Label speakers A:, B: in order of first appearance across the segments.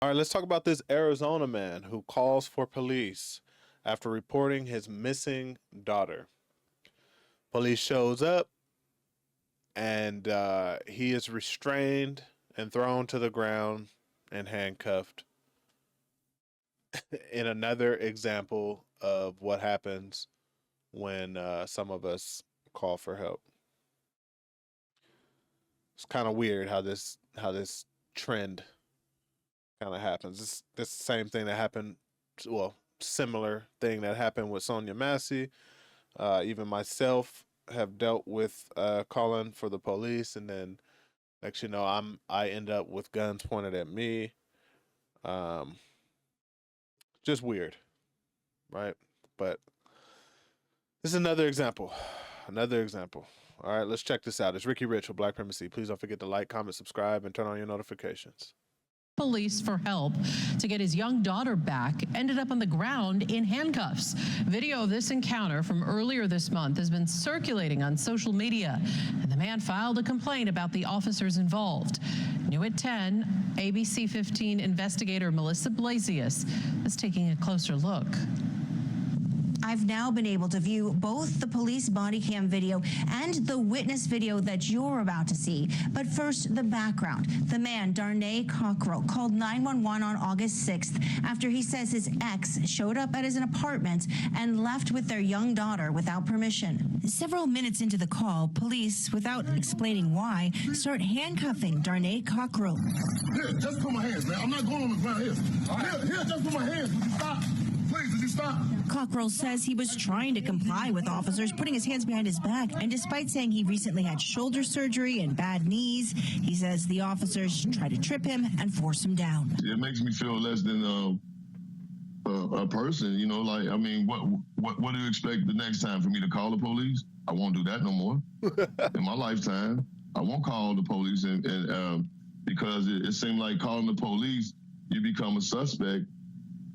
A: All right, let's talk about this Arizona man who calls for police after reporting his missing daughter. Police shows up and he is restrained and thrown to the ground and handcuffed. In another example of what happens when some of us call for help. It's kind of weird how this trend kind of happens. It's the same thing that happened, well, similar thing that happened with Sonia Massey. Even myself have dealt with calling for the police, and then next you know, I end up with guns pointed at me. Um, just weird, right? But this is another example. Another example. All right, let's check this out. It's Ricky Rich with Black Primacy. Please don't forget to like, comment, subscribe, and turn on your notifications.
B: Police for help to get his young daughter back ended up on the ground in handcuffs. Video of this encounter from earlier this month has been circulating on social media, and the man filed a complaint about the officers involved. New at 10, ABC 15 investigator Melissa Blasius is taking a closer look.
C: I've now been able to view both the police body cam video and the witness video that you're about to see. But first, the background. The man, Darnay Cockrell, called 911 on August 6th after he says his ex showed up at his apartment and left with their young daughter without permission. Several minutes into the call, police, without explaining why, start handcuffing Darnay Cockrell.
D: Here, just put my hands, man. I'm not going on the ground here. Here, just put my hands. Would you stop? Please, would you stop?
C: Cockrell says he was trying to comply with officers putting his hands behind his back, and despite saying he recently had shoulder surgery and bad knees, he says the officers tried to trip him and force him down.
D: It makes me feel less than a person, you know, like, I mean, what do you expect the next time for me to call the police? I won't do that no more. In my lifetime, I won't call the police and because it seemed like calling the police, you become a suspect.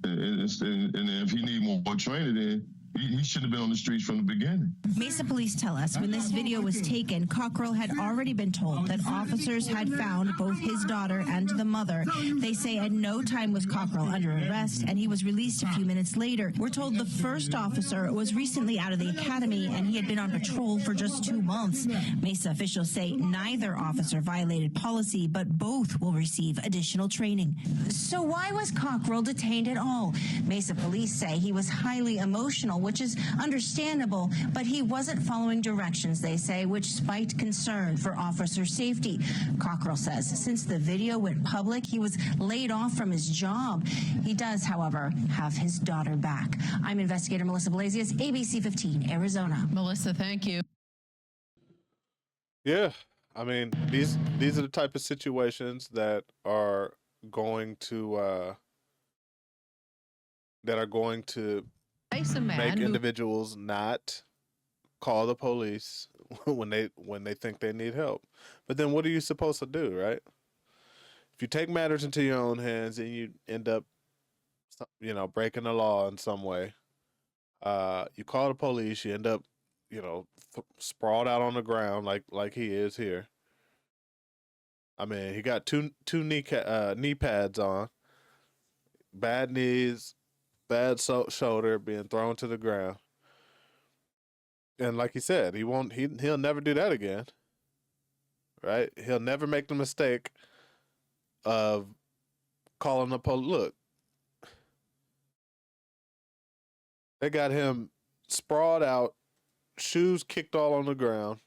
D: And if he need more training, then he shouldn't have been on the streets from the beginning.
C: Mesa police tell us when this video was taken, Cockrell had already been told that officers had found both his daughter and the mother. They say at no time was Cockrell under arrest, and he was released a few minutes later. We're told the first officer was recently out of the academy, and he had been on patrol for just 2 months. Mesa officials say neither officer violated policy, but both will receive additional training. So why was Cockrell detained at all? Mesa police say he was highly emotional, which is understandable, but he wasn't following directions, they say, which spiked concern for officer safety. Cockrell says since the video went public, he was laid off from his job. He does, however, have his daughter back. I'm investigator Melissa Blasius, ABC 15, Arizona.
B: Melissa, thank you.
A: Yeah, I mean, these are the type of situations that are going to make individuals not call the police when they think they need help. But then what are you supposed to do, right? If you take matters into your own hands and you end up, you know, breaking the law in some way, you call the police, you end up, you know, sprawled out on the ground like he is here. I mean, he got two knee pads on, bad knees, bad shoulder, being thrown to the ground. And like he said, he'll never do that again. Right? He'll never make the mistake of calling the police. Look, they got him sprawled out, shoes kicked all on the ground.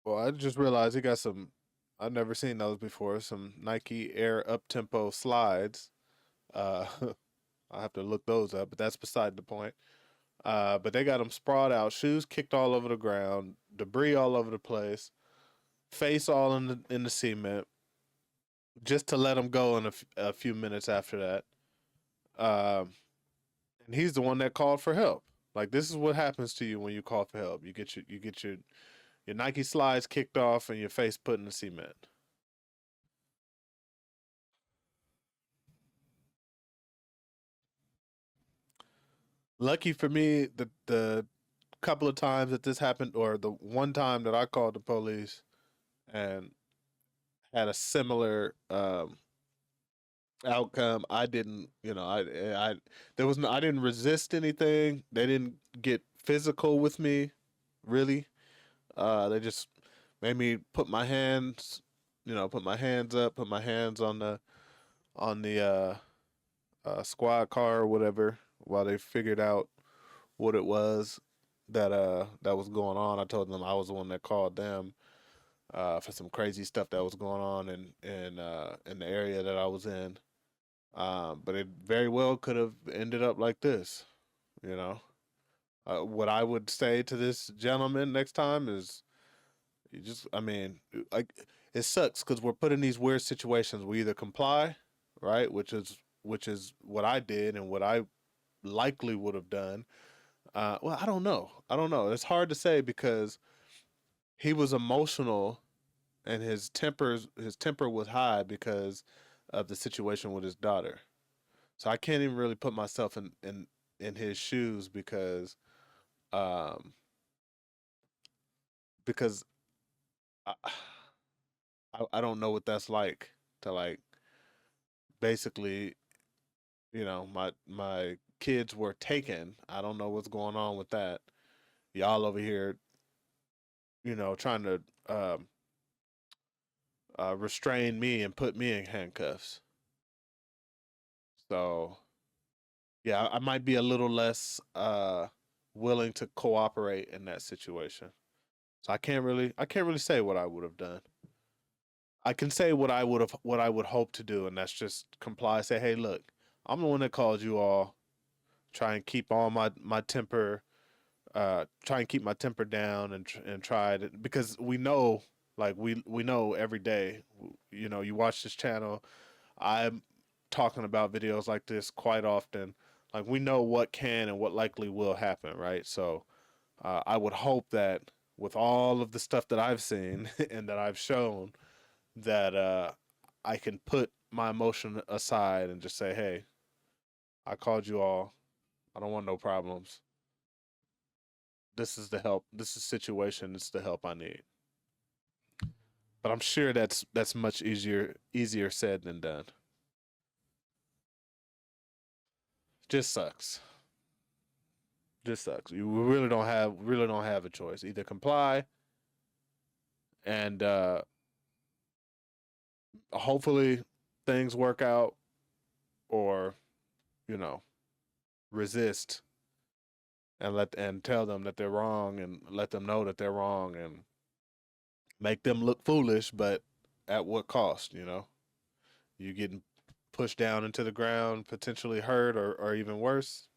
A: Well, I just realized he got some, I've never seen those before, some Nike Air up-tempo slides. I'll have to look those up, but that's beside the point. But they got him sprawled out, shoes kicked all over the ground, debris all over the place, face all in the cement, just to let him go in a few minutes after that. And he's the one that called for help. Like, this is what happens to you when you call for help. You get your Nike slides kicked off and your face put in the cement. Lucky for me, the couple of times that this happened, or the one time that I called the police and had a similar outcome. I didn't, I there was no, I didn't resist anything. They didn't get physical with me, really. They just made me put my hands, put my hands up, put my hands on the squad car or whatever while they figured out what it was that was going on. I told them I was the one that called them for some crazy stuff that was going on in the area that I was in. But it very well could have ended up like this, you know. What I would say to this gentleman next time is, I mean, like, it sucks because we're put in these weird situations. We either comply, right, which is what I did and what I likely would have done. Well, I don't know. I don't know. It's hard to say because he was emotional and his temper was high because of the situation with his daughter. So I can't even really put myself in his shoes um because I, I don't know what that's like to, like, basically, my kids were taken. I don't know what's going on with that. Y'all over here, trying to restrain me and put me in handcuffs. So yeah, I might be a little less willing to cooperate in that situation. So I can't really say what I would have done. I can say what I would hope to do, and that's just comply. Say, hey, look, I'm the one that called you all. Try and keep all my temper. Try and keep my temper down and try to, because we know, like, we know every day. You watch this channel. I'm talking about videos like this quite often. Like, we know what can and what likely will happen, right? So I would hope that with all of the stuff that I've seen and that I've shown, that I can put my emotion aside and just say, hey, I called you all. I don't want no problems. This is the help. This is situation. It's the help I need. But I'm sure that's much easier said than done. Just sucks. Just sucks. You really don't have a choice. Either comply and hopefully things work out, or you know resist and tell them that they're wrong and let them know that they're wrong and make them look foolish, but at what cost? You getting pushed down into the ground, potentially hurt, or even worse.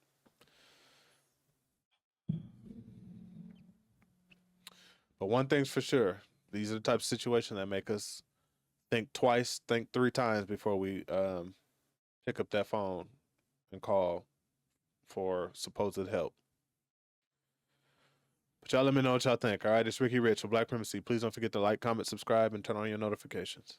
A: But one thing's for sure: these are the types of situations that make us think twice, think three times before we pick up that phone and call for supposed help. But y'all let me know what y'all think. All right, it's Ricky Rich for Black Primacy. Please don't forget to like, comment, subscribe, and turn on your notifications.